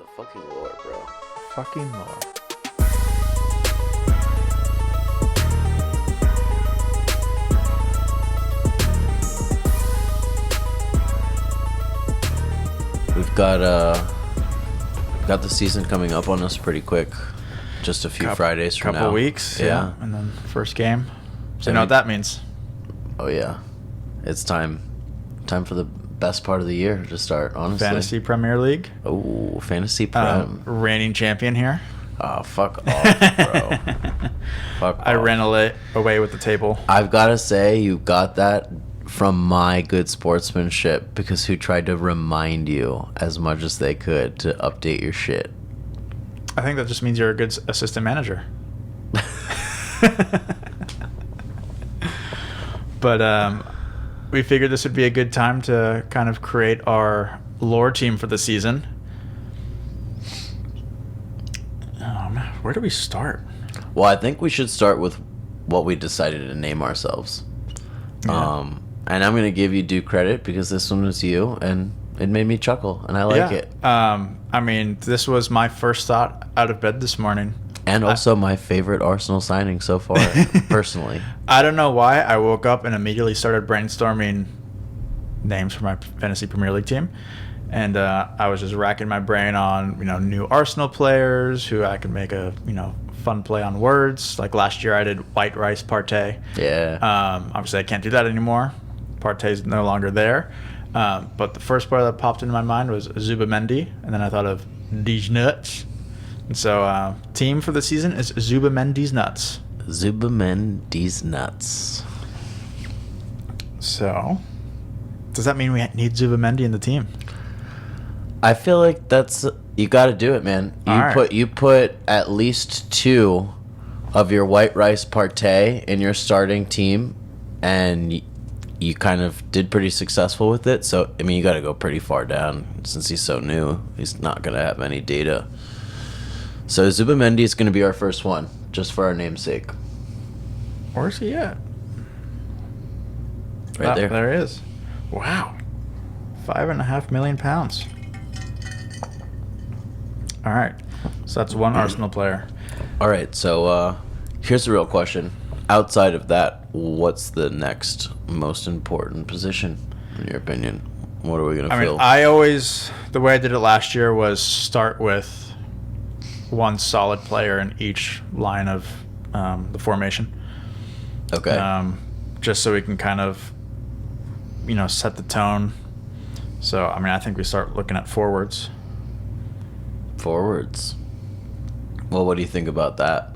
The fucking lore, bro. Fucking lore. We've got the season coming up on us pretty quick. Just a few Fridays from now. Couple weeks, yeah. And then first game. So you know what that means. Oh yeah. It's time for the best part of the year to start, honestly. Fantasy Premier League. Oh, Fantasy Prem. Reigning champion here. Oh, fuck off, bro. Fuck I off. ran away with the table. I've got to say, you got that from my good sportsmanship, because who tried to remind you as much as they could to update your shit. I think that just means you're a good assistant manager. But we figured this would be a good time to kind of create our lore team for the season. Where do we start? Well, I think we should start with what we decided to name ourselves. Yeah. And I'm going to give you due credit, because this one was you, and it made me chuckle, and I like it. I mean, this was my first thought out of bed this morning. And also my favorite Arsenal signing so far, personally. I don't know why. I woke up and immediately started brainstorming names for my Fantasy Premier League team. And I was just racking my brain on, new Arsenal players who I could make a, fun play on words. Like last year I did white rice partay. Yeah. Obviously I can't do that anymore. Partey's no longer there. But the first player that popped into my mind was Zubamendi. And then I thought of these nuts. And so team for the season is Zubamendi's nuts. Zubamendi's nuts. So does that mean we need Zubamendi in the team? I feel like you got to do it, man. You put at least 2 of your white rice partay in your starting team, and you kind of did pretty successful with it. So I mean, you got to go pretty far down, since he's so new. He's not going to have any data. So Zubamendi is going to be our first one, just for our namesake. Where's he at? Right there. There he is. Wow. £5.5 million. All right. So that's one Arsenal player. All right. So here's the real question. Outside of that, what's the next most important position, in your opinion? What are we going to fill? The way I did it last year was start with one solid player in each line of the formation. Okay. Just so we can kind of, set the tone. So, I think we start looking at forwards. Forwards. Well, what do you think about that?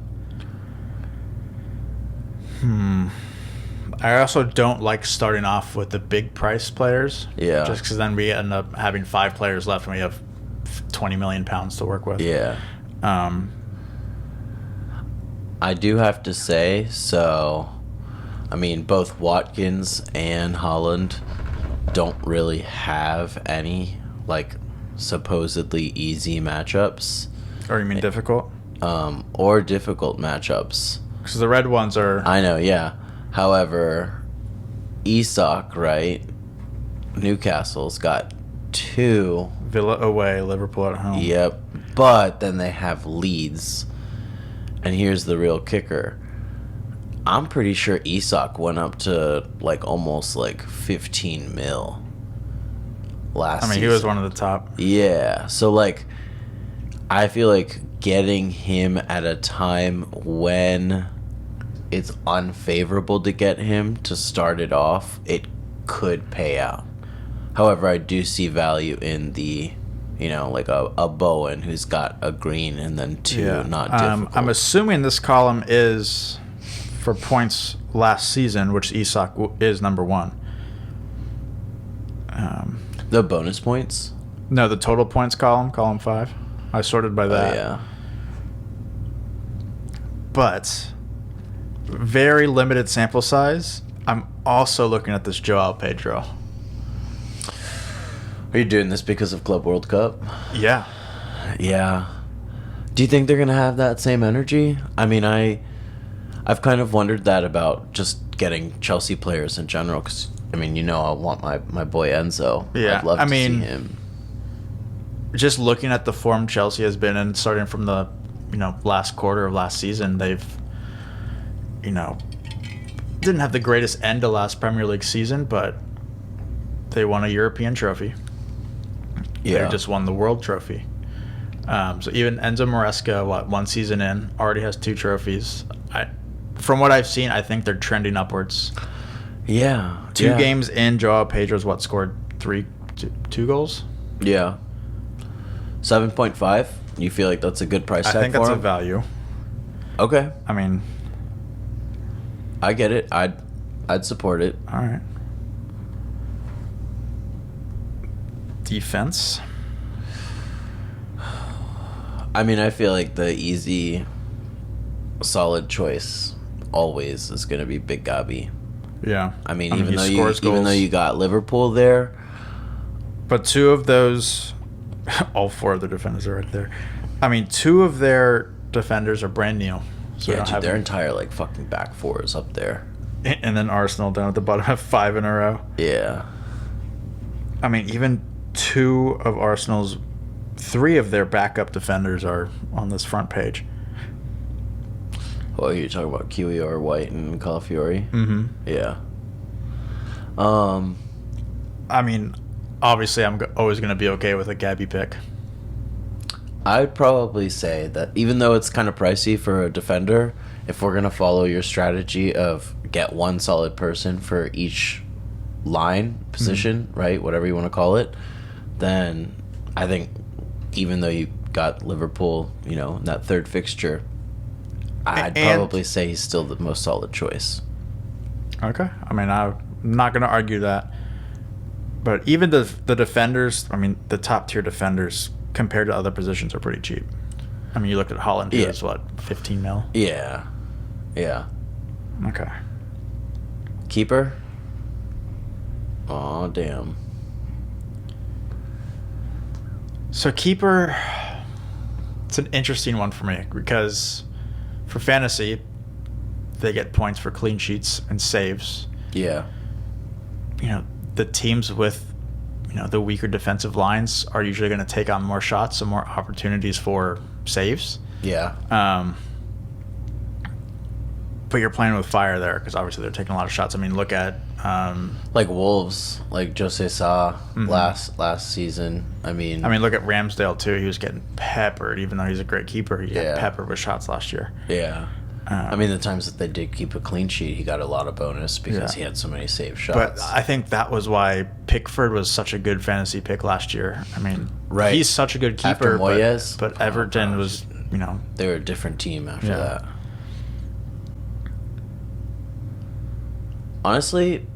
I also don't like starting off with the big price players. Yeah. Just because then we end up having 5 players left and we have £20 million to work with. Yeah. I do have to say, both Watkins and Holland don't really have any, supposedly easy matchups. Or you mean difficult? Or difficult matchups. Because the red ones are... I know, yeah. However, Isak, right? Newcastle's got 2. Villa away, Liverpool at home. Yep. But then they have Leeds. And here's the real kicker. I'm pretty sure Isak went up to almost 15 mil last season. He was one of the top. Yeah. So I feel like getting him at a time when it's unfavorable to get him to start it off, it could pay out. However, I do see value in the a Bowen who's got a green and then 2 not difficult. I'm assuming this column is for points last season, which Isak is number 1. The bonus points? No, the total points column 5. I sorted by that. Oh, yeah. But very limited sample size. I'm also looking at this Joao Pedro. Are you doing this because of Club World Cup? Yeah. Yeah. Do you think they're going to have that same energy? I've kind of wondered that about just getting Chelsea players in general, because, I want my boy Enzo. Yeah. I'd love to see him. just looking at the form Chelsea has been in, starting from the last quarter of last season, they've didn't have the greatest end to last Premier League season, but they won a European trophy. Yeah. They just won the World Trophy. So even Enzo Maresca, one season in, already has 2 trophies. From what I've seen, I think they're trending upwards. Yeah. 2 games in, Joao Pedro's scored 2 goals? Yeah. 7.5? You feel like that's a good price tag for him? I think that's a value. Okay. I mean, I get it. I'd support it. All right. Defense. I mean, I feel like the easy, solid choice always is going to be Big Gabi. Yeah. I mean, even though you got Liverpool there, but 2 of those, all 4 of the defenders are right there. I mean, 2 of their defenders are brand new. So yeah, dude, their entire fucking back 4 is up there. And then Arsenal down at the bottom have 5 in a row. Yeah. I mean, even 2 of Arsenal's 3 of their backup defenders are on this front page. Oh, you're talking about QER, White, and Calafiori? Mm-hmm. Yeah. I mean, obviously, I'm always going to be okay with a Gabby pick. I'd probably say that even though it's kind of pricey for a defender, if we're going to follow your strategy of get one solid person for each line position, right, whatever you want to call it, then I think even though you got Liverpool, in that third fixture, I'd probably say he's still the most solid choice. Okay. I mean, I'm not going to argue that. But even the defenders, I mean, the top tier defenders compared to other positions are pretty cheap. I mean, you look at Holland, who is 15 mil? Yeah. Yeah. Okay. Keeper? Oh, damn. So keeper, it's an interesting one for me because for fantasy, they get points for clean sheets and saves. Yeah. The teams with the weaker defensive lines are usually going to take on more shots, so more opportunities for saves. Yeah. But you're playing with fire there because obviously they're taking a lot of shots. I mean, look at like Wolves, like Jose Sa last season. I mean, look at Ramsdale too. He was getting peppered, even though he's a great keeper. He got peppered with shots last year. Yeah. I mean, the times that they did keep a clean sheet, he got a lot of bonus because he had so many saved shots. But I think that was why Pickford was such a good fantasy pick last year. I mean, he's such a good keeper. After Moyes, but Everton was, they were a different team after that. Honestly,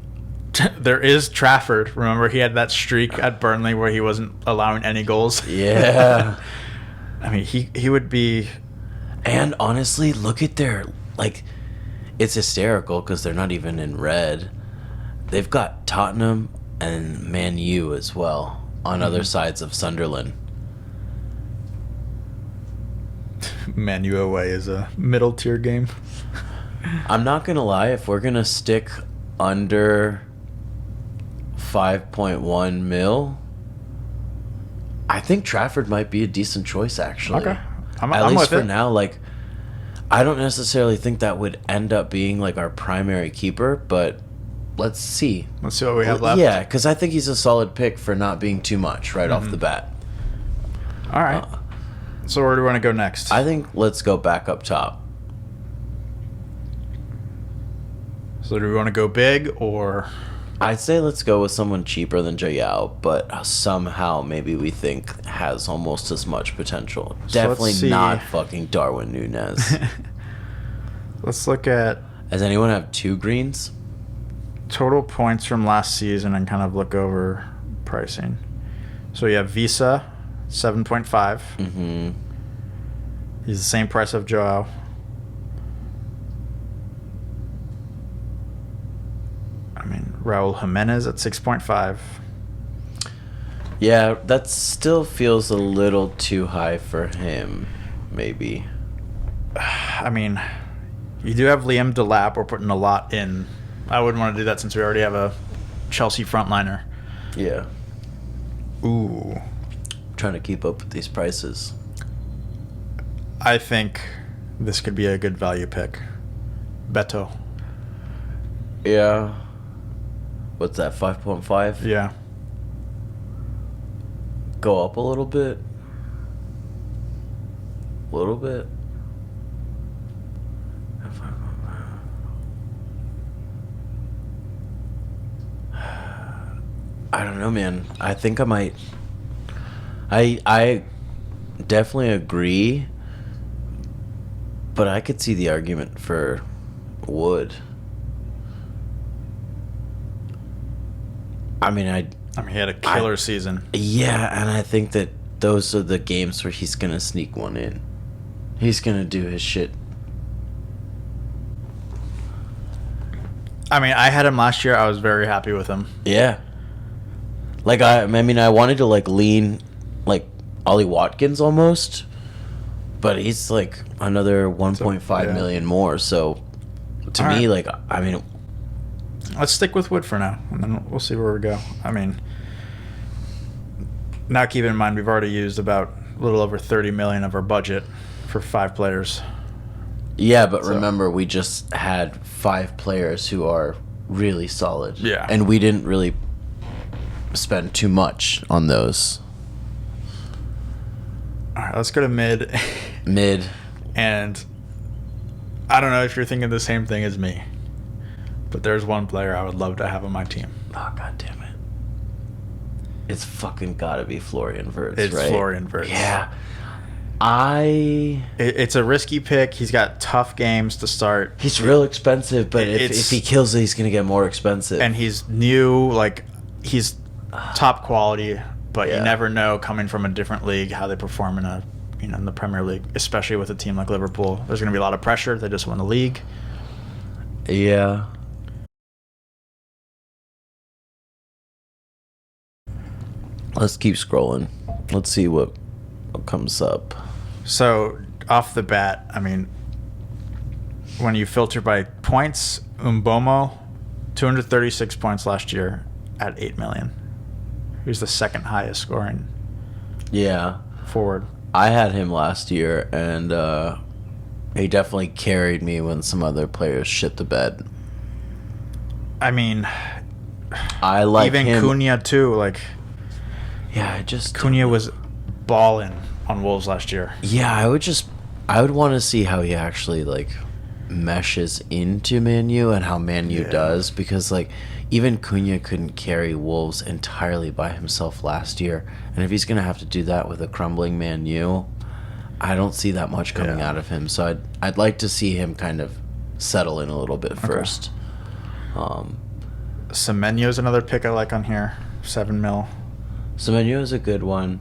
there is Trafford. Remember, he had that streak at Burnley where he wasn't allowing any goals. Yeah. I mean, he would be. And honestly, look at their, it's hysterical because they're not even in red. They've got Tottenham and Man U as well on other sides of Sunderland. Man U away is a middle tier game. I'm not going to lie, if we're going to stick under 5.1 mil, I think Trafford might be a decent choice, actually. Okay. At least for now, I don't necessarily think that would end up being our primary keeper, but let's see. Let's see what we have left. Yeah, because I think he's a solid pick for not being too much right off the bat. All right. So where do we want to go next? I think let's go back up top. So do we want to go big or? I'd say let's go with someone cheaper than Joao, but somehow maybe we think has almost as much potential. So definitely not fucking Darwin Núñez. Let's look at. Does anyone have 2 greens? Total points from last season and kind of look over pricing. So you have Visa, 7.5. Mm-hmm. He's the same price of Joao. Raul Jimenez at 6.5. Yeah, that still feels a little too high for him, maybe. I mean, you do have Liam Delap. We're putting a lot in. I wouldn't want to do that since we already have a Chelsea frontliner. Yeah. Ooh. trying to keep up with these prices. I think this could be a good value pick. Beto. Yeah. What's that, 5.5? Yeah. Go up a little bit. A little bit. I don't know, man. I think I might. I definitely agree, but I could see the argument for Wood. I mean, he had a killer season. Yeah, and I think that those are the games where he's gonna sneak one in. He's gonna do his shit. I mean, I had him last year. I was very happy with him. Yeah. Like, I mean, I wanted to, like, lean, like, Ollie Watkins almost, but he's, like, another 1.5 million more, so to All me, right. like, I mean... Let's stick with Wood for now, and then we'll see where we go. I mean, now keep in mind, we've already used about a little over $30 million of our budget for 5 players. Yeah, but remember, we just had 5 players who are really solid. Yeah. And we didn't really spend too much on those. All right, let's go to mid. Mid. And I don't know if you're thinking the same thing as me, but there's one player I would love to have on my team. Oh, God damn it. It's fucking gotta be Florian Wirtz, right? It's Florian Wirtz. Yeah. It's a risky pick. He's got tough games to start. He's real expensive, but if he kills it, he's gonna get more expensive. And he's new, like, he's top quality, but you never know coming from a different league how they perform in the Premier League, especially with a team like Liverpool. There's gonna be a lot of pressure. They just won the league. Yeah. Let's keep scrolling. Let's see what comes up. So, off the bat, I mean, when you filter by points, Mbomo, 236 points last year at 8 million. He was the second highest scoring forward. I had him last year, and he definitely carried me when some other players shit the bed. I mean, I like even him. Cunha too. Like, yeah, Cunha was balling on Wolves last year. Yeah, I would want to see how he actually, like, meshes into Man U and how Man U does, because, like, even Cunha couldn't carry Wolves entirely by himself last year, and if he's gonna have to do that with a crumbling Man U, I don't see that much coming out of him. So I'd like to see him kind of settle in a little bit first. Semenyo's another pick I like on here, 7 mil. Semenyo is a good one.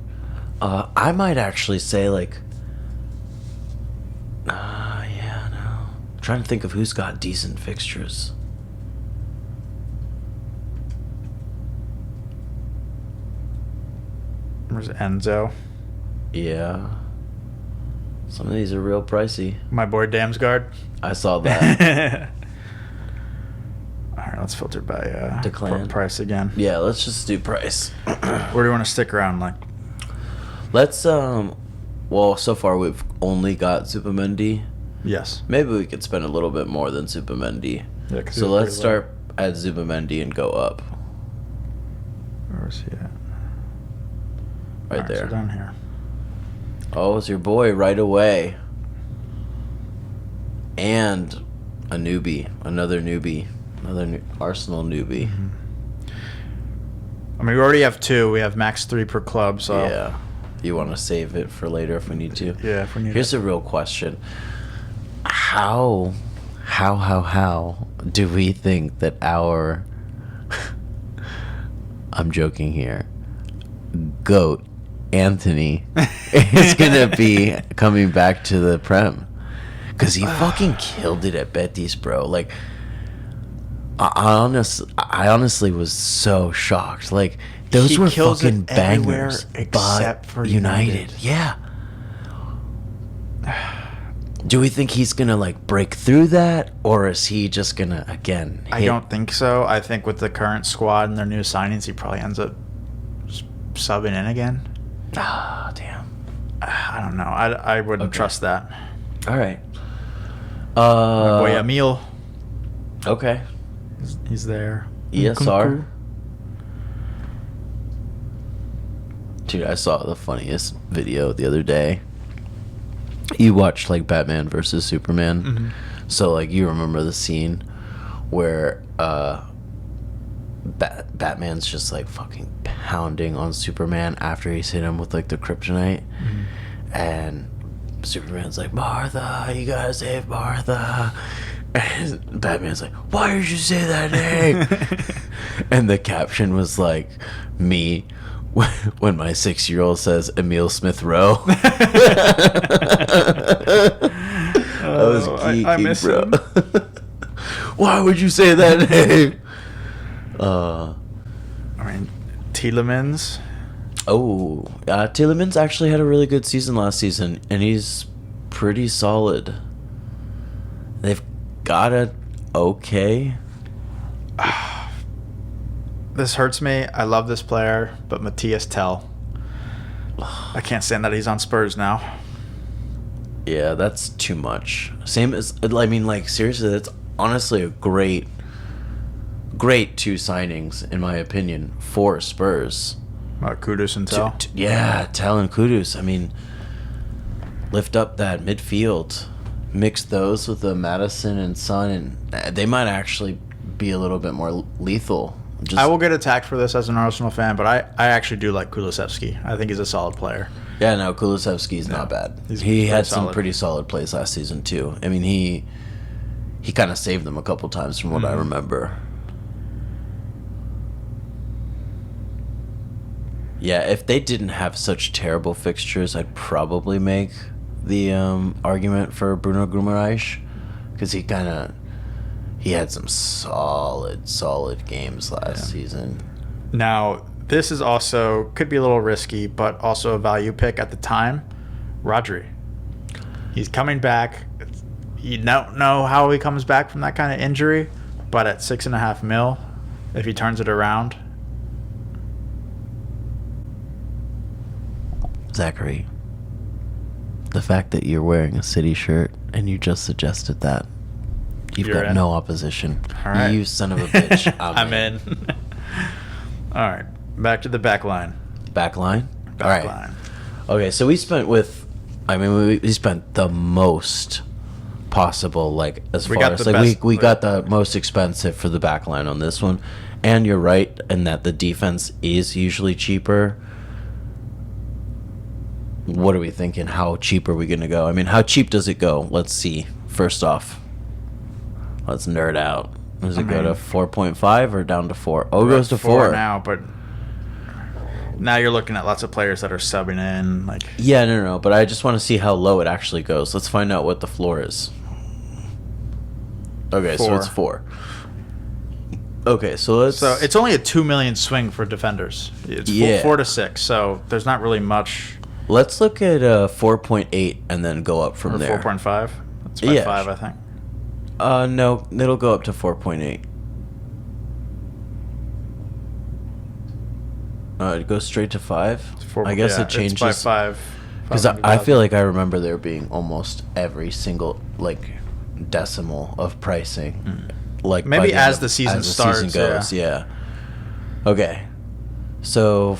I might actually say, like, I'm trying to think of who's got decent fixtures. There's Enzo. Yeah. Some of these are real pricey. My boy Damsgaard. I saw that. All right, let's filter by Declan. price again. Yeah, let's just do price. Where do you want to stick around? Like, let's well, so far we've only got Zubimendi. yes. Maybe we could spend a little bit more than Zubimendi. Yeah, 'cause so he's let's pretty start at Zubimendi and go up. Where's he at? Right All there. So down here. Oh, it's your boy right away. And a newbie. Another newbie. Another Arsenal newbie. Mm-hmm. I mean, we already have 2. We have max 3 per club, so... Yeah. You want to save it for later if we need to? Yeah, if we need Here's it. a real question. How do we think that our... I'm joking here. GOAT, Anthony, is going to be coming back to the Prem? Because he fucking killed it at Betis, bro. Like... I honestly was so shocked. Like, those were fucking bangers except for United. Yeah. Do we think he's gonna, like, break through that, or is he just gonna again hit? I don't think so. I think with the current squad and their new signings, he probably ends up subbing in again. Ah, damn. I don't know. I wouldn't trust that. All right. My boy Emil. Okay. He's there. ESR. Dude, I saw the funniest video the other day. You watched like Batman versus Superman. Mm-hmm. So like you remember the scene where Batman's just like fucking pounding on Superman after he's hit him with like the kryptonite. Mm-hmm. And Superman's like, Martha, you gotta save Martha. And Batman's like, why did you say that name? And the caption was like, me when my 6-year-old says Emil Smith Rowe. I was geeky, I miss bro. him. Why would you say that name? I mean, Tielemans. Oh, Tielemans actually had a really good season last season, and he's pretty solid. They've got it okay. This hurts me. I love this player, but Matthias Tell. I can't stand that he's on Spurs now. Yeah, that's too much. Same as, I mean, like, seriously, that's honestly a great 2 signings, in my opinion, for Spurs. Kudus and Tell? Yeah, Tell and Kudus. I mean, lift up that midfield. Mix those with the Madison and Son, and they might actually be a little bit more lethal. I will get attacked for this as an Arsenal fan, but I actually do like Kulusevski. I think he's a solid player. Yeah, no, Kulusevski's not bad. He had some pretty solid plays last season too. I mean, he kind of saved them a couple times from what I remember. Yeah, if they didn't have such terrible fixtures, I'd probably make the argument for Bruno Guimaraes, because he had some solid games last season. Now, this is also, could be a little risky, but also a value pick at the time. Rodri. He's coming back. You don't know how he comes back from that kind of injury, but at 6.5 mil, if he turns it around. Zachary, the fact that you're wearing a City shirt and you just suggested that, you've got no opposition. All right. You son of a bitch. I'm in. All right. Back to the back line. Back line? Back All right. line. Okay, so we spent we spent the most possible, like, as far as, like, we got the most expensive for the back line on this one. And you're right in that the defense is usually cheaper. What are we thinking? How cheap are we going to go? I mean, how cheap does it go? Let's see. First off, let's nerd out. Does it go to 4.5 or down to 4? Oh, it goes to 4 now, but now you're looking at lots of players that are subbing in. Like, yeah, no. But I just want to see how low it actually goes. Let's find out what the floor is. Okay, 4. So it's 4. Okay, so it's only a 2 million swing for defenders. It's 4 to 6, so there's not really much. Let's look at 4.8 and then go up from there. 4.5? That's by 5, I think. No, it'll go up to 4.8. It goes straight to 5. I guess it changes. It's by 5. Because I feel like I remember there being almost every single, like, decimal of pricing. Like, maybe as the season starts. Season goes, yeah. Okay. So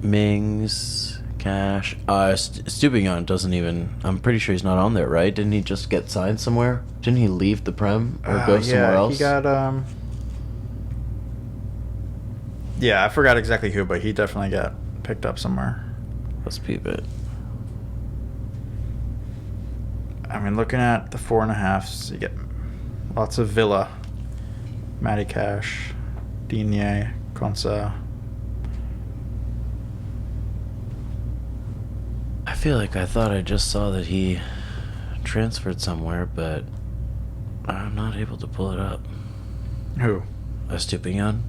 Mings, Cash, Stupinian doesn't even. I'm pretty sure he's not on there, right? Didn't he just get signed somewhere? Didn't he leave the Prem or go somewhere else? He got Yeah, I forgot exactly who, but he definitely got picked up somewhere. Let's peep it. I mean, looking at the 4.5s, you get lots of Villa, Matty Cash, Digne, Konsa. I feel like I thought I just saw that he transferred somewhere, but I'm not able to pull it up. Who? Stupinian?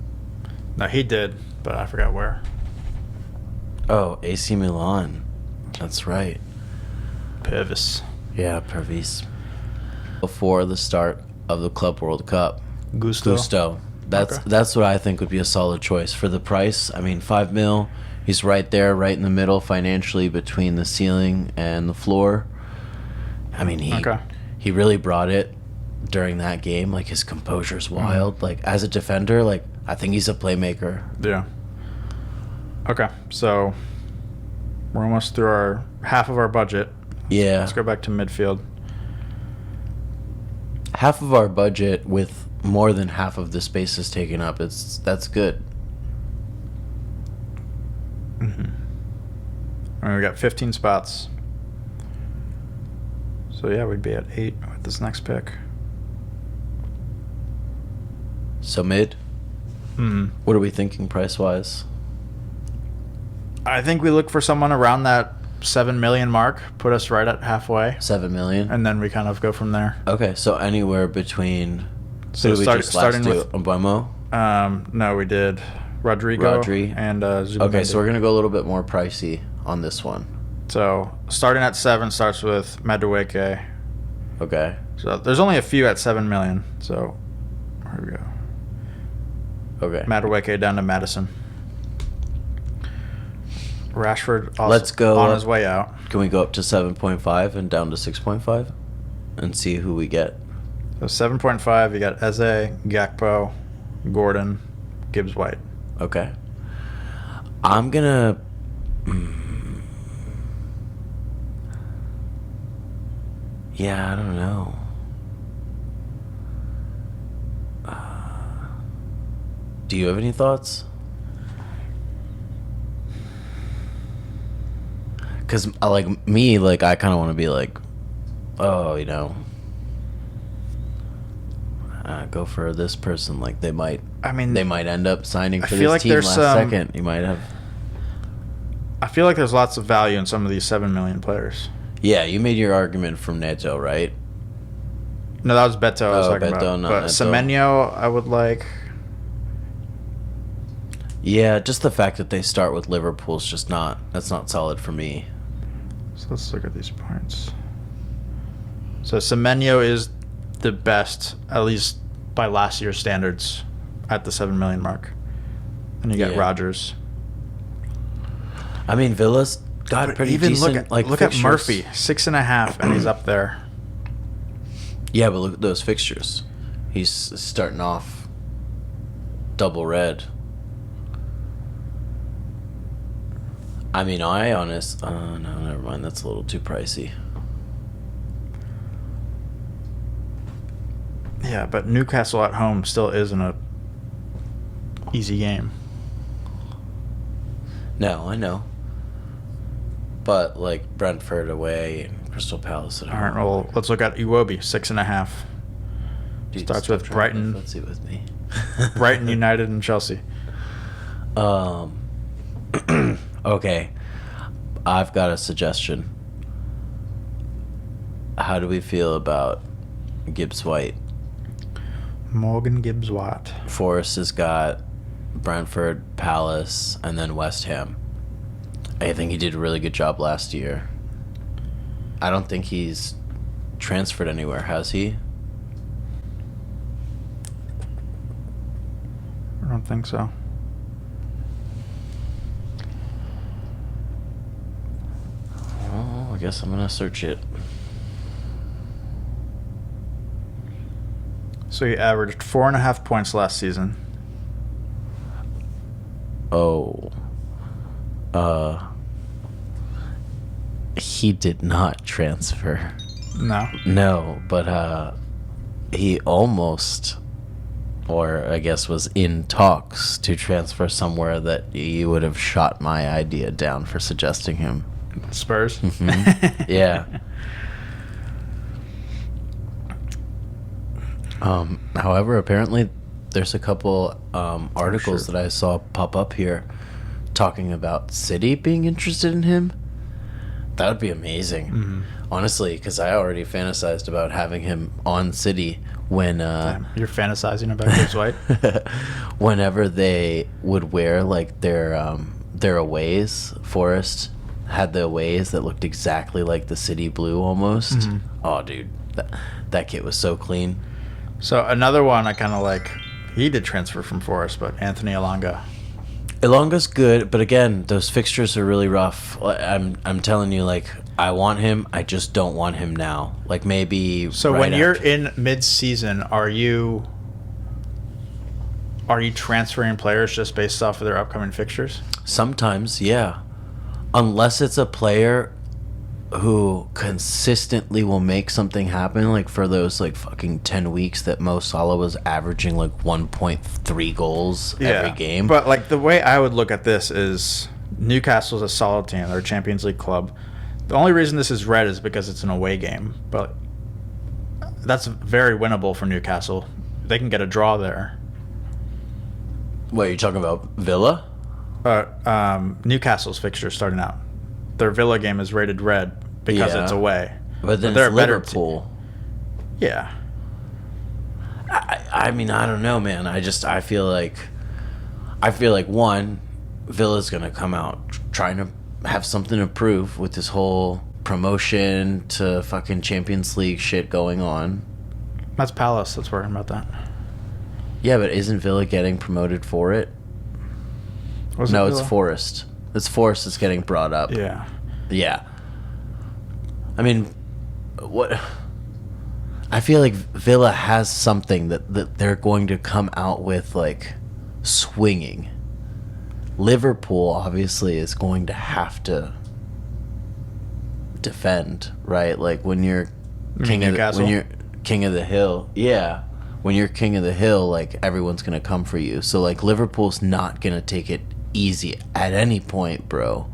No, he did, but I forgot where. Oh, AC Milan. That's right. Pervis. Yeah, Pervis. Before the start of the Club World Cup. Gusto. That's what I think would be a solid choice for the price. I mean, $5 million. He's right there, right in the middle financially between the ceiling and the floor. I mean, he really brought it during that game. Like, his composure's wild. Like, as a defender, like, I think he's a playmaker. Yeah. Okay, so we're almost through half of our budget. Yeah. Let's go back to midfield. Half of our budget with more than half of the spaces taken up. That's good. Mm-hmm. And we got 15 spots. So yeah, we'd be at 8 with this next pick. So mid. What are we thinking price wise? I think we look for someone around that 7 million mark. Put us right at halfway. 7 million, and then we kind of go from there. Okay, so anywhere between. So starting with Mbeumo. No, we did Rodrigo and Zubimendi. Okay, so we're gonna go a little bit more pricey on this one. So starting at 7 starts with Madueke. Okay. So there's only a few at 7 million. So here we go. Okay. Madueke down to Madison. Rashford also Let's go on his way out. Can we go up to 7.5 and down to 6.5 and see who we get? So 7.5, you got Eze, Gakpo, Gordon, Gibbs White. Okay. I'm gonna. Yeah, I don't know. Do you have any thoughts? Because I kind of want to be like, oh, go for this person. Like, they might end up signing for this team last second. You might have. I feel like there's lots of value in some of these 7 million players. Yeah, you made your argument from Neto, right? No, that was Beto I was talking about. Not but Neto. Semenyo, I would like. Yeah, just the fact that they start with Liverpool's just that's not solid for me. So let's look at these points. So Semenyo is the best, at least by last year's standards, at the 7 million mark. And you got Rodgers. I mean, Villa's got pretty decent. Look at Murphy, 6.5, and he's up there. Yeah, but look at those fixtures. He's starting off double red. I mean, no, never mind. That's a little too pricey. Yeah, but Newcastle at home still isn't a easy game. No, I know. But, like, Brentford away and Crystal Palace at home. All right, well, let's look at Iwobi, 6.5. Dude, starts with Brighton. Let's see with me. Brighton, United, and Chelsea. Okay, I've got a suggestion. How do we feel about Gibbs White? Morgan Gibbs White. Forrest has got Brentford, Palace, and then West Ham. I think he did a really good job last year. I don't think he's transferred anywhere, has he? I don't think so. Oh, I guess I'm gonna search it. So he averaged 4.5 points last season. Oh. He did not transfer. No. No, but he almost, or I guess was in talks to transfer somewhere that you would have shot my idea down for suggesting him. Spurs? Mm-hmm. Yeah. However, apparently there's a couple articles that I saw pop up here talking about City being interested in him. That would be amazing. Mm-hmm. Honestly, because I already fantasized about having him on City when... You're fantasizing about Gibbs White? Whenever they would wear, like, their aways. Forrest had the aways that looked exactly like the City blue almost. Mm-hmm. Oh, dude. That kit was so clean. So another one I kind of like, He did transfer from Forest, but Anthony Elanga. Elanga's good, but again, those fixtures are really rough. I'm telling you, like, I want him. I just don't want him now. Like, maybe. So right when you're after. in mid-season, are you transferring players just based off of their upcoming fixtures? Sometimes, yeah. Unless it's a player who consistently will make something happen, like for those like fucking 10 weeks that Mo Salah was averaging like 1.3 goals every game. But like the way I would look at this is Newcastle's a solid team. They're a Champions League club. The only reason this is red is because it's an away game, but that's very winnable for Newcastle. They can get a draw there. What, are you talking about Villa? Newcastle's fixture starting out. Their Villa game is rated red because it's away. But then they're it's a better Liverpool. Yeah. I mean, I don't know, man. I feel like one, Villa's gonna come out trying to have something to prove with this whole promotion to fucking Champions League shit going on. That's Palace that's worrying about that. Yeah, but isn't Villa getting promoted for it? No, it's Forest. It's Forest that's getting brought up. Yeah. Yeah. I mean, what? I feel like Villa has something that they're going to come out with, like, swinging. Liverpool, obviously, is going to have to defend, right? Like, when you're king of the hill. Yeah. When you're king of the hill, like, everyone's going to come for you. So, like, Liverpool's not going to take it easy at any point, bro.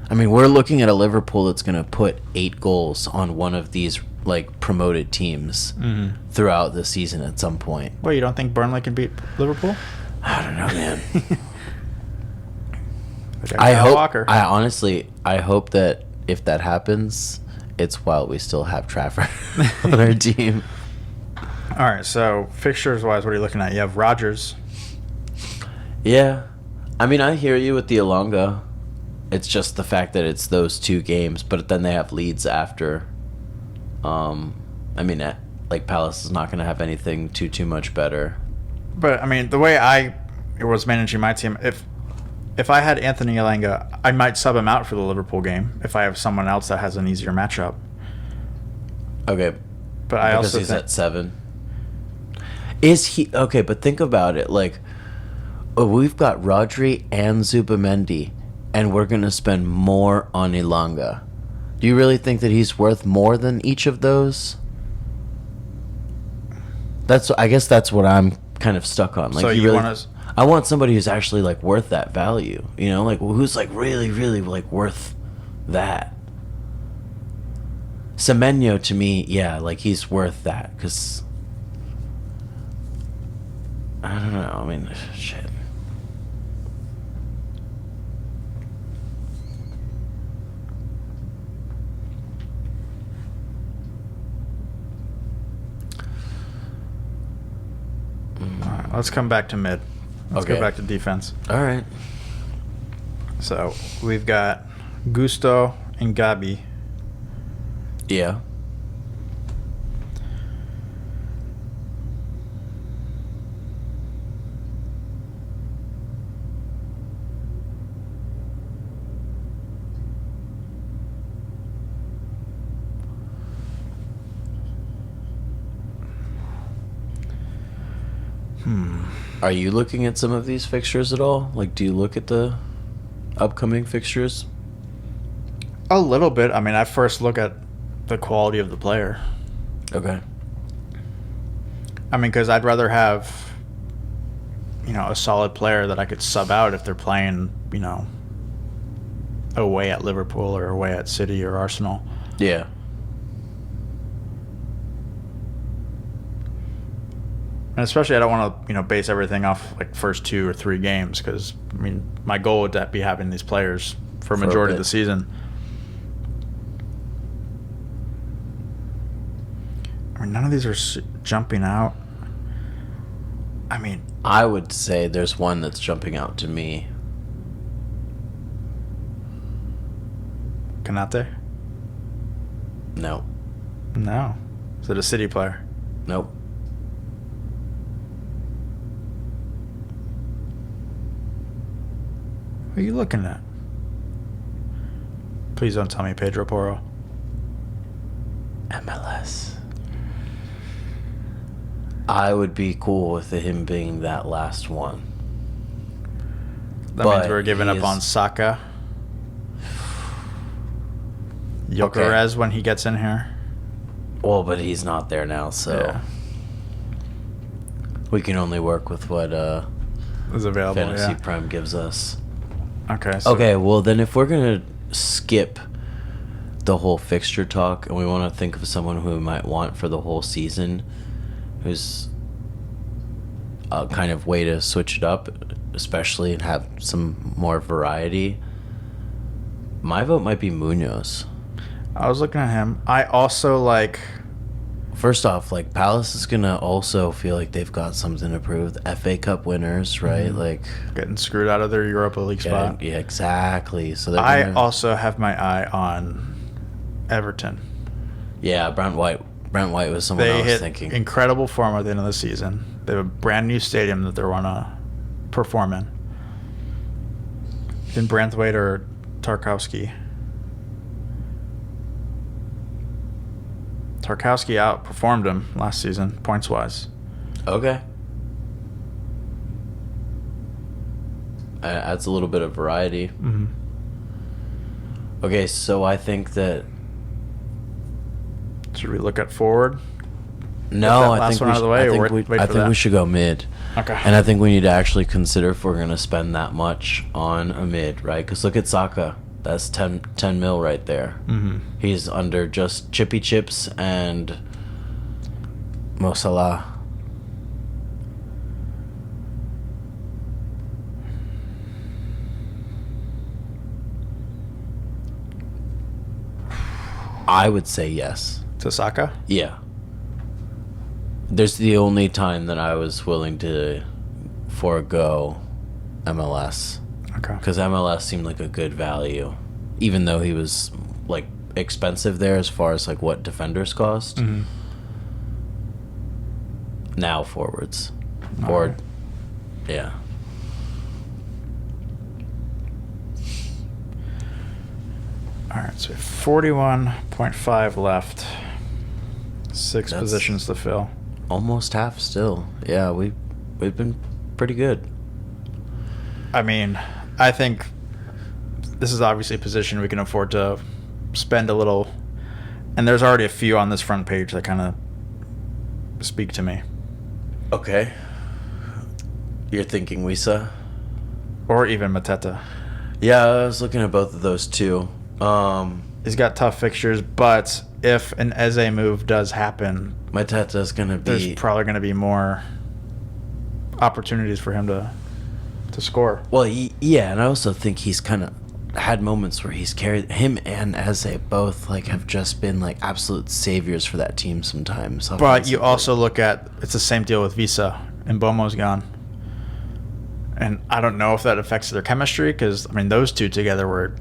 I mean, we're looking at a Liverpool that's going to put 8 goals on one of these, like, promoted teams throughout the season at some point. Well, you don't think Burnley can beat Liverpool? I don't know, man. I hope that if that happens, it's while we still have Trafford on our team. All right, so fixtures-wise, what are you looking at? You have Rodgers. Yeah. I mean, I hear you with the Elanga. It's just the fact that it's those 2 games, but then they have Leeds after. I mean, like, Palace is not going to have anything too much better. But, I mean, the way I was managing my team, if I had Anthony Elanga, I might sub him out for the Liverpool game if I have someone else that has an easier matchup. Okay. But I because also he's at 7. Is he... Okay, but think about it. Like, we've got Rodri and Zubamendi, and we're going to spend more on Elanga. Do you really think that he's worth more than each of those? I guess that's what I'm kind of stuck on. Like, so you want to... I want somebody who's actually, like, worth that value. You know, like, who's, like, really, really, like, worth that. Semenyo, to me, yeah, like, he's worth that. Because, I don't know. I mean, shit. All right, let's come back to mid. Let's go back to defense. All right. So we've got Gusto and Gabi. Yeah. Are you looking at some of these fixtures at all? Like, do you look at the upcoming fixtures? A little bit. I mean, I first look at the quality of the player. Okay. I mean, because I'd rather have, a solid player that I could sub out if they're playing, away at Liverpool or away at City or Arsenal. Yeah. And especially, I don't want to, base everything off like first 2 or 3 games because, I mean, my goal would be having these players for a majority of the season. I mean, none of these are jumping out. I mean, I would say there's one that's jumping out to me. Kanate? No. No. Is it a City player? Nope. Who are you looking at? Please don't tell me Pedro Porro. MLS. I would be cool with him being that last one. That means we're giving up on Saka. Gyökeres when he gets in here. Well, but he's not there now, so we can only work with what is available. Fantasy Prime gives us. Okay. Okay. Well, then if we're gonna skip the whole fixture talk and we want to think of someone who we might want for the whole season, who's a kind of way to switch it up, especially and have some more variety. My vote might be Munoz. I was looking at him. I also like... First off, like, Palace is going to also feel like they've got something to prove. The FA Cup winners, right? Mm-hmm. Like... Getting screwed out of their Europa League spot. Yeah, exactly. So I also have my eye on Everton. Yeah, Brent White was someone I was thinking. Incredible form at the end of the season. They have a brand new stadium that they want to perform in. Then Branthwaite or Tarkowski. Tarkowski outperformed him last season, points-wise. Okay. Adds a little bit of variety. Mm-hmm. Okay, so I think that... Should we look at forward? No, I think we should go mid. Okay. And I think we need to actually consider if we're going to spend that much on a mid, right? Because look at Saka. That's 10 mil right there. Mm-hmm. He's under just Chippy Chips and Mo Salah. I would say yes. To Saka? Yeah. There's the only time that I was willing to forego MLS. Okay. Because MLS seemed like a good value, even though he was like expensive there as far as like what defenders cost. Mm-hmm. Now forwards, All right. Yeah. All right, so 41.5 left. That's positions to fill. Almost half still. Yeah, we've been pretty good. I mean, I think this is obviously a position we can afford to spend a little, and there's already a few on this front page that kind of speak to me. Okay. You're thinking Wisa? Or even Mateta. Yeah, I was looking at both of those too. He's got tough fixtures, but if an Eze move does happen, Mateta's going to be... There's probably going to be more opportunities for him to score. Well, yeah, and I also think he's kind of had moments where he's carried... Him and Eze both like have just been like absolute saviors for that team sometimes. But you also look at... It's the same deal with Visa, and Bomo's gone. And I don't know if that affects their chemistry, because, I mean, those two together were,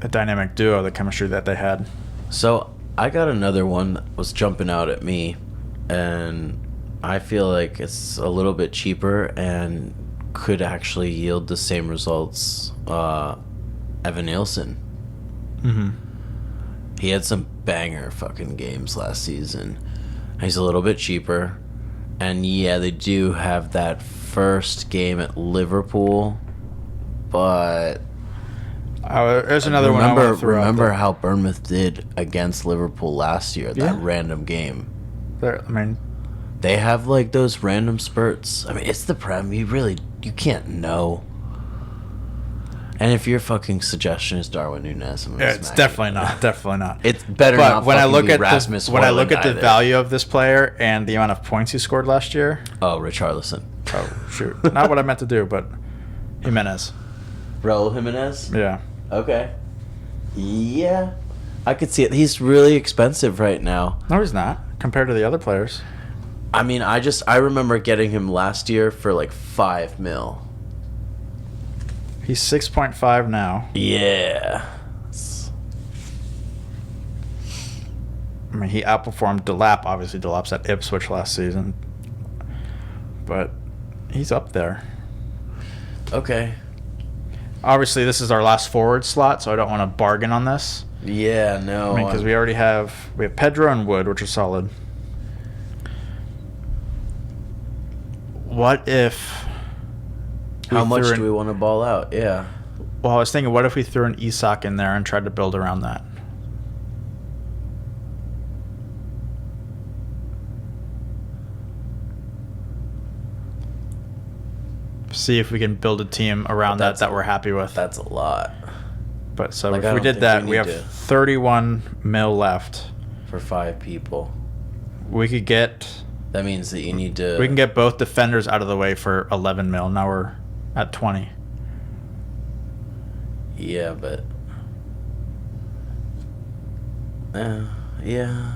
a dynamic duo, the chemistry that they had. So I got another one that was jumping out at me, and I feel like it's a little bit cheaper and could actually yield the same results. Evan Nielsen. Mm-hmm. He had some banger fucking games last season. He's a little bit cheaper, and yeah, they do have that first game at Liverpool, but... There's another one I want to throw out Remember there. how Bournemouth did against Liverpool last year, that random game. They have like those random spurts. I mean, it's the Prem. You can't know. And if your fucking suggestion is Darwin Núñez, I'm gonna it's definitely not. Definitely not. It's better but not when I look be at Rasmus when I look at the either. value of this player and the amount of points he scored last year. Oh, Richarlison. Oh, shoot. Not what I meant to do, but Jimenez. Raul Jimenez? Yeah. Okay. Yeah. I could see it. He's really expensive right now. No, he's not, compared to the other players. I mean, I remember getting him last year for like 5 mil. He's 6.5 now. Yeah. I mean, he outperformed Delap. Obviously, Delap's at Ipswich last season. But he's up there. Okay. Obviously, this is our last forward slot, so I don't want to bargain on this. Yeah, no. Because we already have Pedro and Wood, which are solid. What if? How much do we want to ball out? Yeah. Well, I was thinking, what if we threw an Isak in there and tried to build around that? See if we can build a team around that we're happy with. That's a lot. But so if we did that, we have 31 mil left for 5 people. We could get. That means that you need to. We can get both defenders out of the way for 11 mil. Now we're at 20. Yeah, but. Yeah.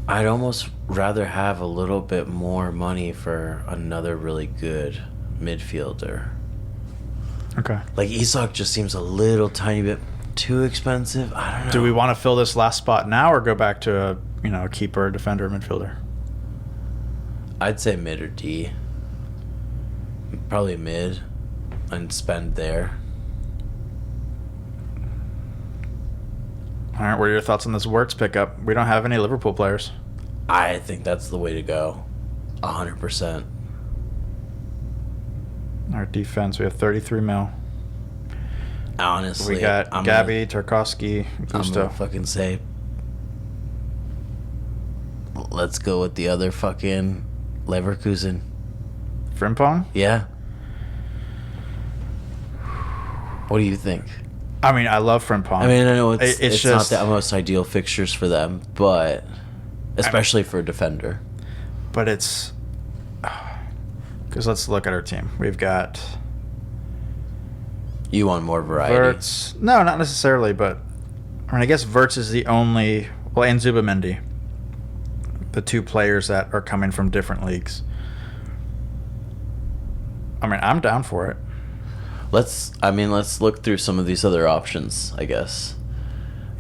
I'd almost rather have a little bit more money for another really good midfielder. Okay. Like Isak just seems a little tiny bit too expensive. I don't know. Do we want to fill this last spot now or go back to a keeper, defender, midfielder? I'd say mid or D. Probably mid and spend there. All right, what are your thoughts on this Wirtz pickup? We don't have any Liverpool players. I think that's the way to go. 100%. Our defense, we have 33 mil. Honestly, we got Gabby, Tarkovsky, Gusto. I'm gonna fucking say, let's go with the other fucking Leverkusen. Frimpong? Yeah. What do you think? I mean, I love Frimpong. I mean, I know it's just not the most ideal fixtures for them, but especially for a defender. But it's because let's look at our team. We've got. You want more variety? Wirtz. No, not necessarily, but I guess Wirtz is the only. Well, and Zubamendi, the 2 players that are coming from different leagues. I mean, I'm down for it. Let's look through some of these other options, I guess.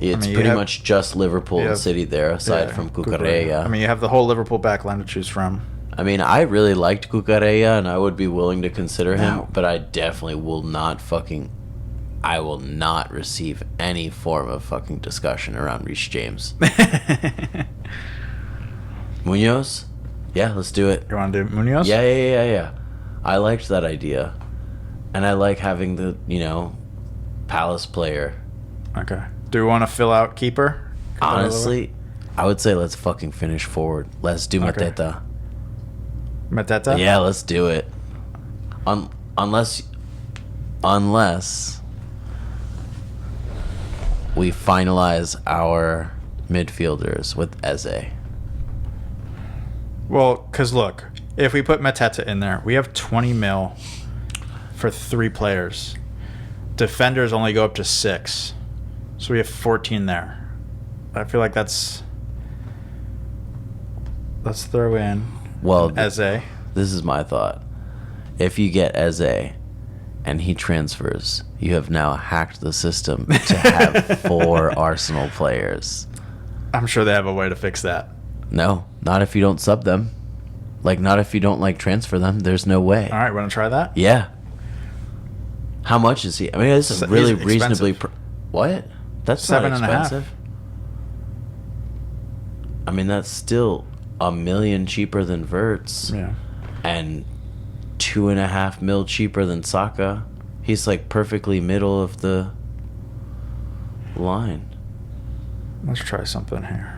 It's pretty much just Liverpool and City there, aside from Cucurella. I mean, you have the whole Liverpool backline to choose from. I mean, I really liked Cucurella, and I would be willing to consider him, but I definitely will not I will not receive any form of fucking discussion around Reece James. Munoz? Yeah, let's do it. You want to do Munoz? Yeah. I liked that idea. And I like having the, Palace player. Okay. Do we want to fill out keeper? Honestly, I would say let's fucking finish forward. Let's do Mateta. Mateta? Yeah, let's do it. Unless we finalize our midfielders with Eze. Well, because look, if we put Mateta in there, we have 20 mil for 3 players. Defenders only go up to 6. So we have 14 there. I feel like let's throw in Eze. This is my thought. If you get Eze and he transfers, you have now hacked the system to have 4 Arsenal players. I'm sure they have a way to fix that. No, not if you don't sub them. Not if you don't transfer them. There's no way. All right, want to try that? Yeah. How much is he? I mean, this is really reasonably. What? That's not expensive. I mean, that's still $1 million cheaper than Wirtz. Yeah. And $2.5 million cheaper than Saka. He's perfectly middle of the line. Let's try something here.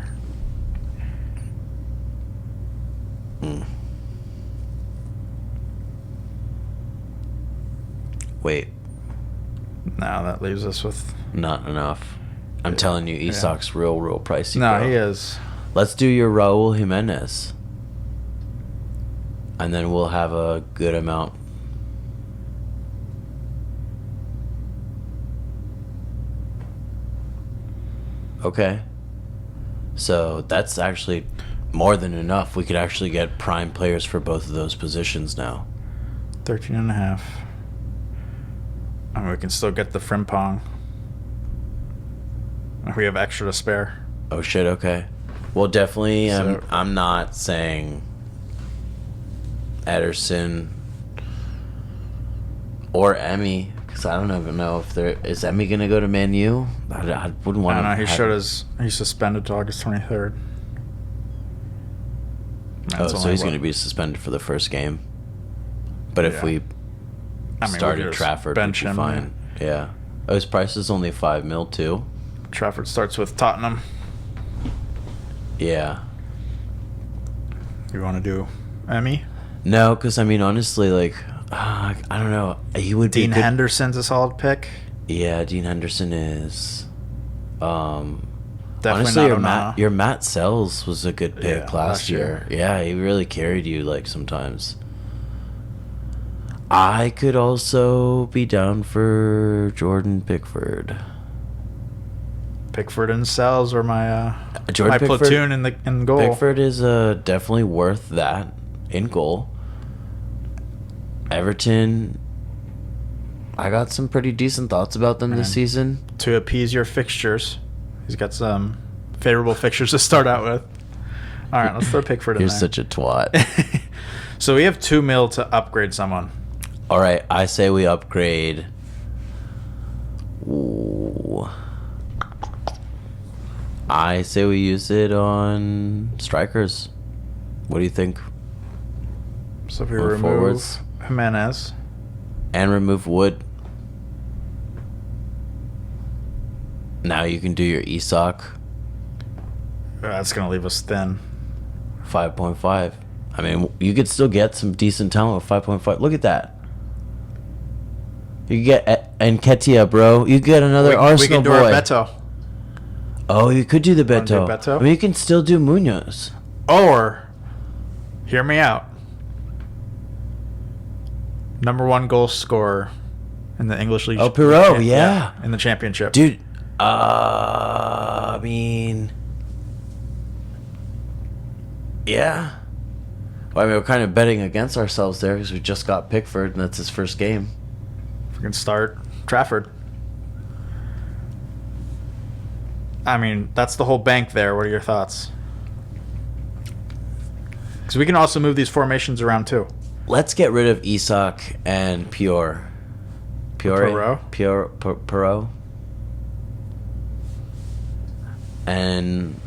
Wait. No, that leaves us with... Not enough. I'm telling you, Isak's real pricey. No, bro. he is. Let's do your Raul Jimenez. And then we'll have a good amount. Okay. So that's actually more than enough. We could actually get prime players for both of those positions now. 13.5. I mean, we can still get the Frimpong. We have extra to spare. Oh shit, okay. Well, definitely, I'm not saying Ederson Or Emmy, because I don't even know if there is Emmy gonna go to Man U. I wouldn't want to. I don't know. He's suspended to August 23rd. So he's going to be suspended for the first game. But if we started Trafford, we'd be fine. Yeah. Oh, his price is only $5 million too. Trafford starts with Tottenham. Yeah. You want to do Emmy? No, because I mean, honestly, like, I don't know. He would Dean be good. Henderson's a solid pick. Yeah, Dean Henderson is. Definitely honestly, your Matt Sells was a good pick last year. Yeah, he really carried you like sometimes. I could also be down for Jordan Pickford. Pickford and Sells are my Jordan Pickford, platoon in goal. Pickford is definitely worth that in goal. Everton, I got some pretty decent thoughts about them this season. To appease your fixtures, he's got some favorable fixtures to start out with. All right, let's throw Pickford in there. You're such a twat. So we have $2 million to upgrade someone. All right, I say we upgrade. Ooh. I say we use it on strikers. What do you think? So if we remove forwards, Jimenez and remove Wood, now you can do your Isak. That's gonna leave us thin. 5.5. I mean, you could still get some decent talent with 5.5. Look at that. You get Nketiah, bro. You get another Arsenal boy. We can do our Beto. Oh, you could do the Beto. Beto? I mean, you can still do Munoz. Or, hear me out. Number 1 goal scorer in the English League. Oh, Pirot, yeah. In the championship. Dude, I mean... Yeah. Well, I mean, we're kind of betting against ourselves there because we just got Pickford, and that's his first game. We can start Trafford. I mean, that's the whole bank there. What are your thoughts? Because we can also move these formations around too. Let's get rid of Isak and Pirot. And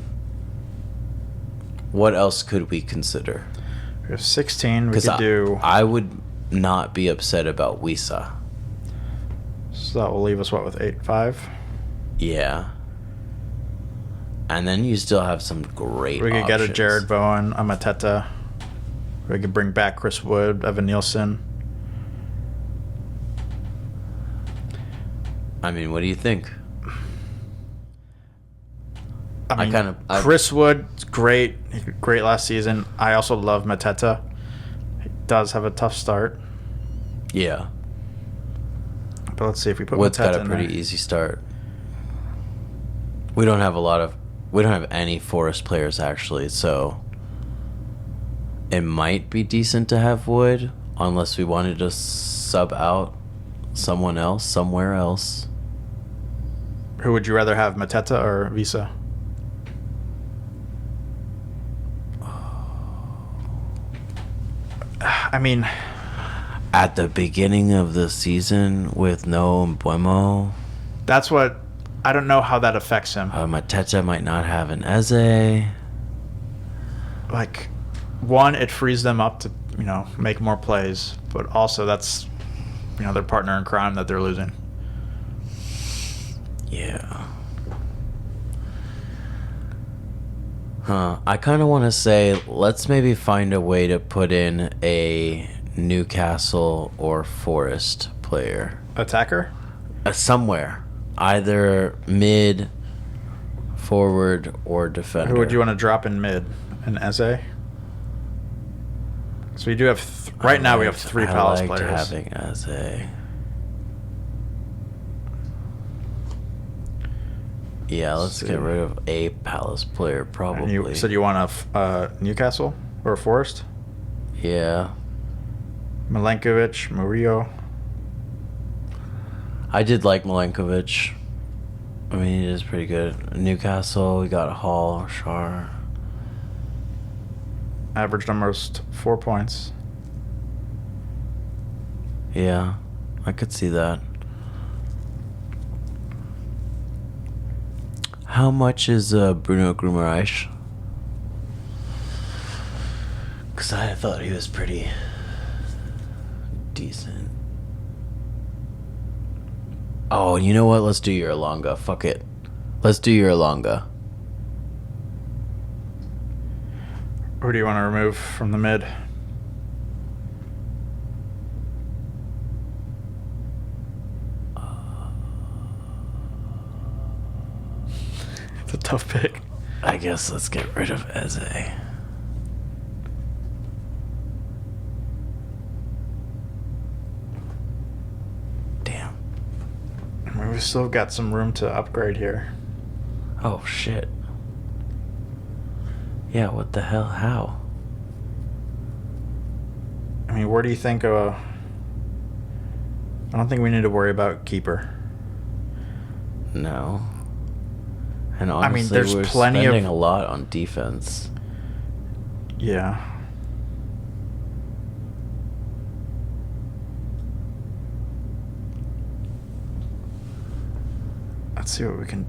what else could we consider? We have 16. We could do... I would not be upset about Wisa. So that will leave us, what, with 8-5? Yeah. And then you still have some great We could options. get a Jared Bowen, a Mateta. We could bring back Chris Wood, Evan Nielsen. I mean, what do you think? I mean, Chris Wood, great last season. I also love Mateta. He does have a tough start. Yeah. But let's see if we put Wood's Mateta got a pretty easy start. We don't have any Forest players actually, so it might be decent to have Wood unless we wanted to sub out someone else somewhere else. Who would you rather have, Mateta or Visa? I mean, at the beginning of the season with no Mbuemo, that's what I don't know how that affects him. Mateta might not have an Eze. Like, one, it frees them up to make more plays, but also that's their partner in crime that they're losing. Yeah. I kind of want to say let's maybe find a way to put in a Newcastle or Forest player. Attacker? Somewhere. Either mid, forward, or defender. Who would you want to drop in mid? An Eze? So we do have... right now we have 3 Palace players. I liked having Eze. Yeah, let's get rid of a Palace player, probably. And you said you want a Newcastle or a Forest? Yeah. Milenkovic, Murillo. I did like Milenkovic. I mean, he is pretty good. Newcastle, we got Hall, Shar. Averaged almost 4 points. Yeah. I could see that. How much is Bruno Guimaraes? Because I thought he was pretty decent. Oh, you know what? Let's do your Elonga. Fuck it. Let's do your Elonga. Who do you want to remove from the mid? It's a tough pick. I guess let's get rid of Eze. Damn. I mean, we've still got some room to upgrade here. Oh, shit. Yeah, what the hell? How? I mean, where do you think I don't think we need to worry about keeper. No. And honestly, I mean, there's we're plenty spending of a lot on defense. Yeah. Let's see what we can.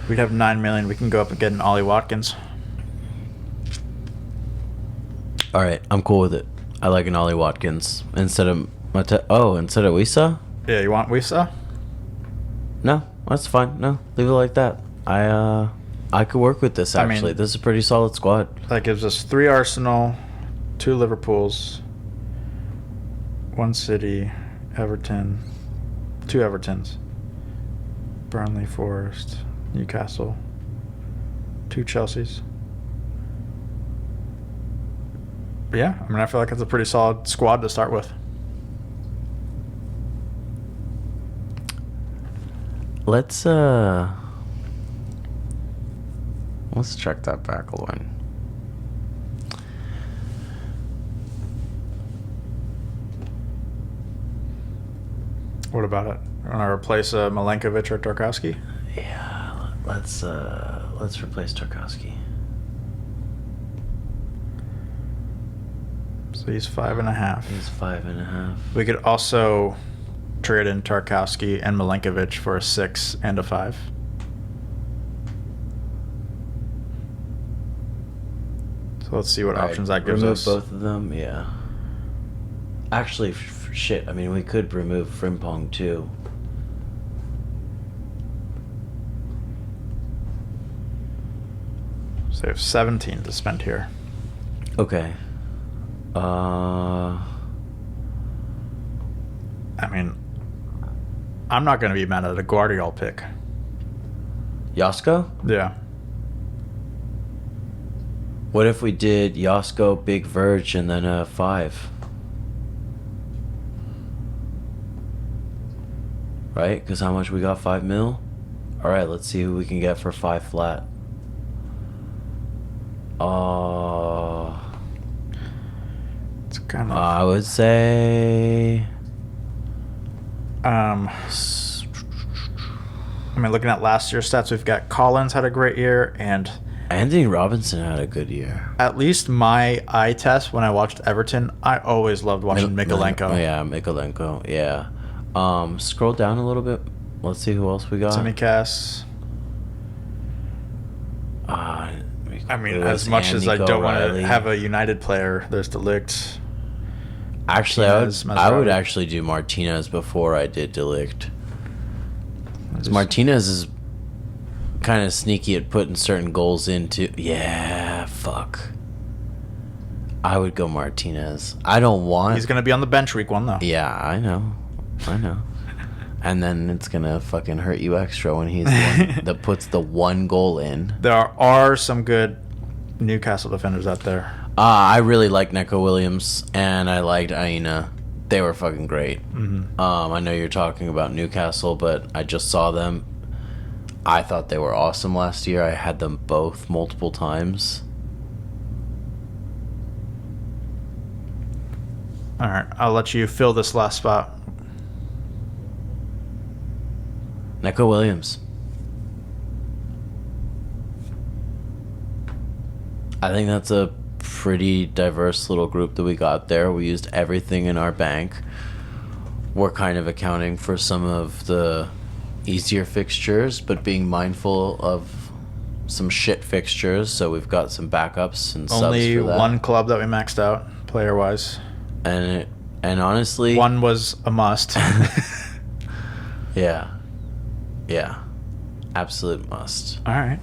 We'd have 9 million. We can go up and get an Ollie Watkins. All right, I'm cool with it. I like an Ollie Watkins instead of instead of Wisa. Yeah, you want Wisa? No, that's fine. No, leave it like that. I could work with this actually. This is a pretty solid squad. That gives us 3 Arsenal, 2 Liverpools, 1 City, Everton, 2 Evertons, Burnley, Forest, Newcastle, 2 Chelseas. But yeah, I mean, I feel like it's a pretty solid squad to start with. Let's check that back line. What about it? Want to replace Milenkovic or Tarkowski? Yeah, let's replace Tarkowski. So he's 5.5. He's 5.5. We could also trade in Tarkowski and Milenkovic for a 6 and a 5. So let's see what options that gives us. Remove both of them, yeah. Actually, shit. I mean, we could remove Frimpong too. So we have 17 to spend here. Okay. I mean, I'm not going to be mad at a Guardiola pick. Josko? Yeah. What if we did Josko, Big Verge, and then a 5? Right? Because how much we got? 5 mil? Alright, let's see who we can get for 5 flat. It's kind of. I would say. I mean, looking at last year's stats, we've got Collins had a great year, and Anthony Robinson had a good year. at least my eye test when I watched Everton, I always loved watching Mykolenko. Yeah, Mykolenko. Yeah. Scroll down a little bit. Let's see who else we got. Tsimikas. I mean, as much as I don't want to have a United player, there's De Ligt. Actually, Martinez, I would Mazraoui. actually do Martinez before I did De Ligt. Martinez is kind of sneaky at putting certain goals into. Yeah, fuck. I would go Martinez. I don't want. He's going to be on the bench week 1, though. Yeah, I know. And then it's going to fucking hurt you extra when he's the one that puts the 1 goal in. There are some good Newcastle defenders out there. I really like Neco Williams, and I liked Aina. They were fucking great. Mm-hmm. I know you're talking about Newcastle, but I just saw them. I thought they were awesome last year. I had them both multiple times. All right, I'll let you fill this last spot. Neco Williams. I think that's a pretty diverse little group that we got there. We used everything in our bank. We're kind of accounting for some of the easier fixtures, but being mindful of some shit fixtures. So we've got some backups and subs for that. Only one club that we maxed out player wise, and honestly, one was a must. yeah, absolute must. All right.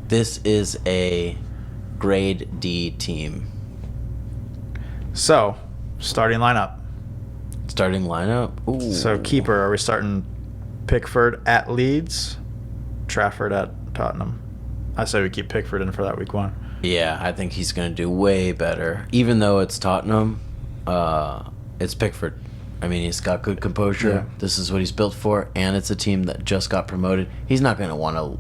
This is a grade D team. So, starting lineup. Starting lineup. Ooh. So keeper, are we starting Pickford at Leeds, Trafford at Tottenham? I say we keep Pickford in for that week 1. Yeah, I think he's going to do way better. Even though it's Tottenham, it's Pickford. I mean, he's got good composure. Yeah. This is what he's built for, and it's a team that just got promoted. He's not going to want to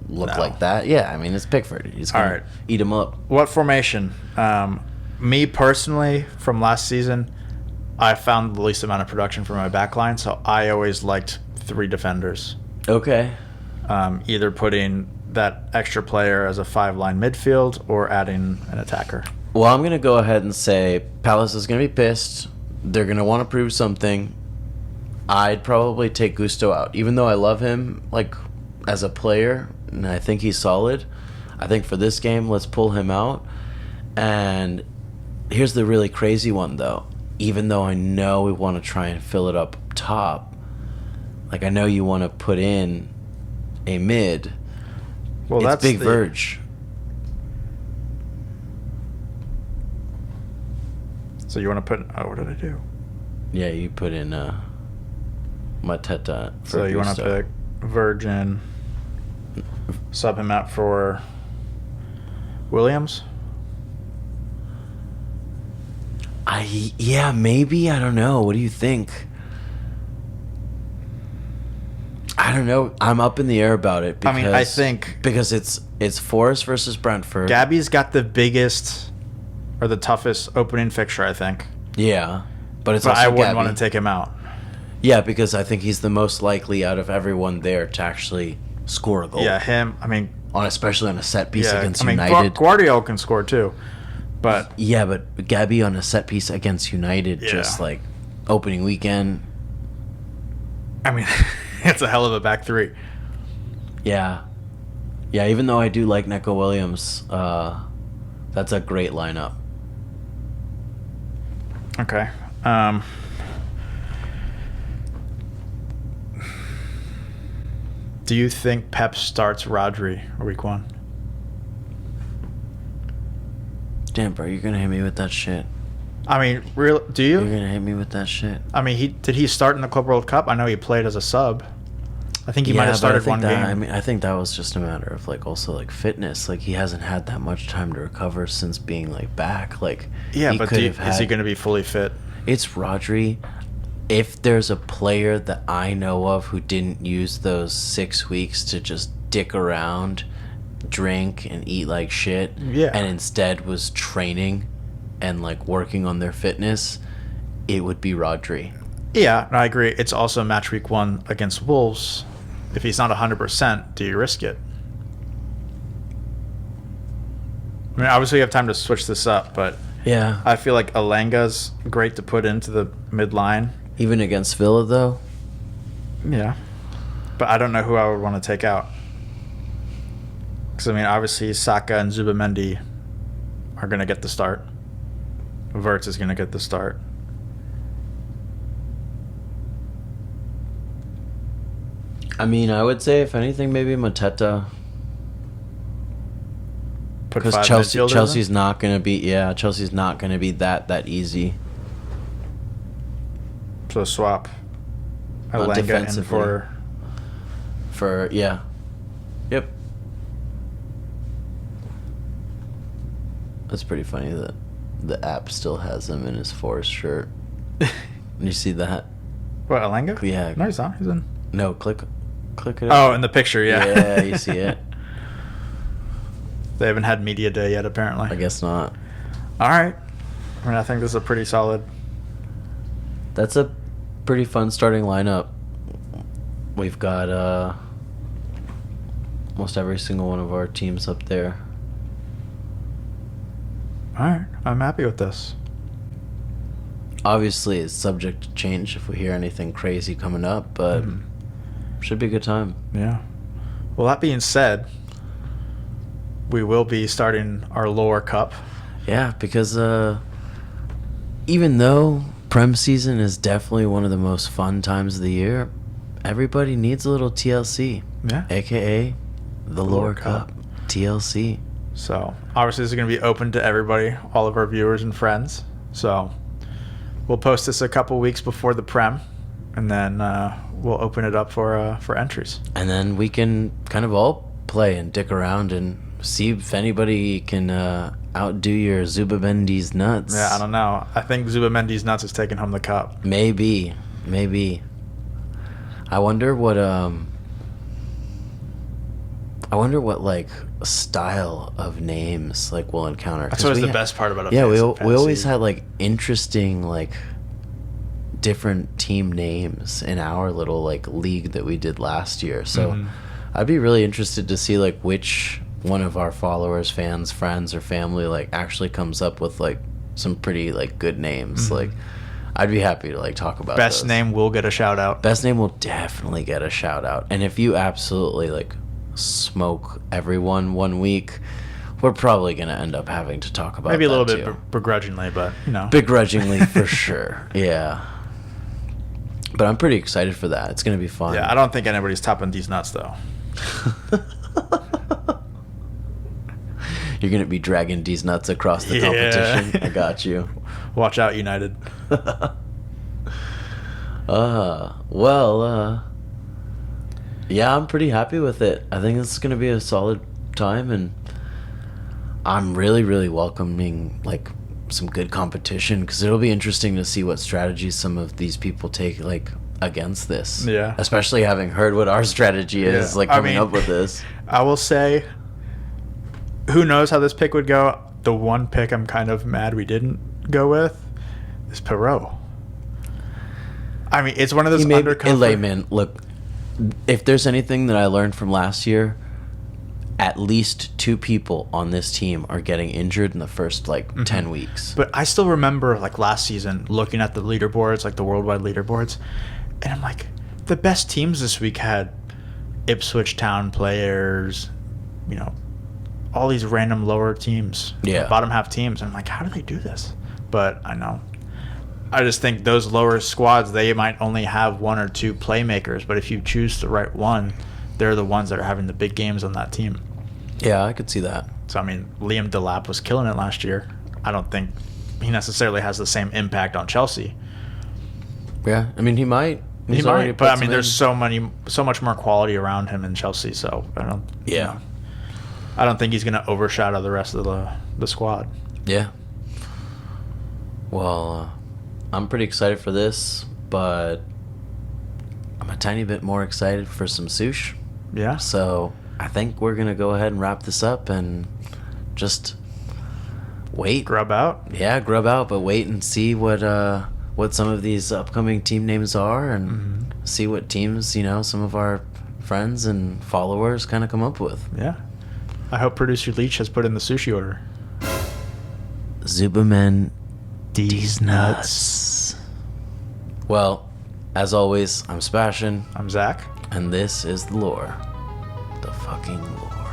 look like that. Yeah, I mean, it's Pickford. He's going to eat him up. What formation? Me personally, from last season, I found the least amount of production for my back line, so I always liked 3 defenders. Okay. Either putting that extra player as a 5-line midfield or adding an attacker. Well, I'm going to go ahead and say Palace is going to be pissed. They're going to want to prove something. I'd probably take Gusto out. Even though I love him as a player, and I think he's solid, I think for this game, let's pull him out. And here's the really crazy one, though. Even though I know we want to try and fill it up top, I know you want to put in a mid. Well, it's that's Big Verge. So you want to put... Oh, what did I do? Yeah, you put in Mateta for So you want to pick Virgin, sub him out for Williams? Yeah, maybe. I don't know. What do you think? I don't know. I'm up in the air about it. Because, I think... Because it's Forest versus Brentford. Gabby's got the biggest or the toughest opening fixture, I think. Yeah. But it's also I wouldn't Gabby. want to take him out. Yeah, because I think he's the most likely out of everyone there to actually score a goal. Yeah, him. I mean... Especially on a set piece against United. Guardiola can score too. But yeah, but Gabby on a set piece against United, just opening weekend. I mean, it's a hell of a back 3. Yeah. Yeah, even though I do like Neco Williams, that's a great lineup. Okay. Do you think Pep starts Rodri week 1? Damn, bro, you're gonna hit me with that shit. I mean, do you? You're gonna hit me with that shit. I mean, did he start in the Club World Cup? I know he played as a sub. I think he might have started one game. I mean, I think that was just a matter of also fitness. He hasn't had that much time to recover since being back. Yeah, but is he going to be fully fit? It's Rodri. If there's a player that I know of who didn't use those 6 weeks to just dick around, drink and eat like shit, and instead was training and working on their fitness, it would be Rodri. Yeah, I agree. It's also match week 1 against Wolves. If he's not 100%, do you risk it? I mean, obviously you have time to switch this up, but yeah, I feel like Alanga's great to put into the midline. Even against Villa, though? Yeah. But I don't know who I would want to take out. Because, I mean, obviously Saka and Zubamendi are going to get the start. Wirtz is going to get the start. I mean, I would say, if anything, maybe Mateta. Because Chelsea's not going to be... Yeah, Chelsea's not going to be that easy. So swap Alanga in for yeah. Yep. That's pretty funny that the app still has him in his Forest shirt. You see that? What, Alanga? Yeah. No, he's not. He's in. No, click it. Oh, in the picture, yeah. Yeah, you see it. They haven't had media day yet, apparently. I guess not. All right. I mean, I think this is a pretty solid. That's a pretty fun starting lineup. We've got almost every single one of our teams up there. All right, I'm happy with this. Obviously, it's subject to change if we hear anything crazy coming up, but should be a good time. Yeah. Well, that being said, we will be starting our Lore Cup. Yeah, because even though Prem season is definitely one of the most fun times of the year, everybody needs a little TLC. Yeah. AKA the Lore Cup. TLC. So, obviously, this is going to be open to everybody, all of our viewers and friends. So, we'll post this a couple weeks before the Prem, and then we'll open it up for entries. And then we can kind of all play and dick around and see if anybody can outdo your Zubamendi's nuts. Yeah, I don't know. I think Zubamendi's nuts is taking home the cup. Maybe. I wonder what like style of names like we'll encounter. That's always the best part about it. Yeah, we always had like interesting like different team names in our little like league that we did last year. So I'd be really interested to see like which one of our followers, fans, friends, or family like actually comes up with like some pretty like good names. Like I'd be happy to like talk about Best those. name will get a shout out. Best name will definitely get a shout out. And if you absolutely like smoke everyone one week, we're probably going to end up having to talk about maybe a little that bit begrudgingly, but you know. Begrudgingly for sure. Yeah. But I'm pretty excited for that. It's going to be fun. Yeah, I don't think anybody's topping these nuts though. You're going to be dragging these nuts across the competition. I got you. Watch out, United. Yeah, I'm pretty happy with it. I think this is going to be a solid time, and I'm really, really welcoming like some good competition, because it'll be interesting to see what strategies some of these people take like against this. Yeah. Especially having heard what our strategy is like coming up with this. I will say, who knows how this pick would go. The one pick I'm kind of mad we didn't go with is Perot. I mean, it's one of those undercover. Hey, man, look, if there's anything that I learned from last year, at least 2 people on this team are getting injured in the first like 10 weeks. But I still remember like last season looking at the leaderboards, like the worldwide leaderboards, and I'm like, the best teams this week had Ipswich Town players, you know, all these random lower teams, bottom half teams. And I'm like, how do they do this? But I know. I just think those lower squads, they might only have 1 or 2 playmakers, but if you choose the right one, they're the ones that are having the big games on that team. Yeah, I could see that. So, I mean, Liam Delap was killing it last year. I don't think he necessarily has the same impact on Chelsea. Yeah, I mean, he might. He might, but I mean, there's so much more quality around him in Chelsea, so I don't... Yeah. You know, I don't think he's going to overshadow the rest of the squad. Yeah. Well, I'm pretty excited for this, but I'm a tiny bit more excited for some sush. Yeah. So I think we're going to go ahead and wrap this up and just wait. Grub out? Yeah, grub out, but wait and see what some of these upcoming team names are, and see what teams, you know, some of our friends and followers kind of come up with. Yeah. I hope producer Leach has put in the sushi order. Zuberman D's nuts. Well, as always, I'm Spashin. I'm Zach. And this is the lore. The fucking lore.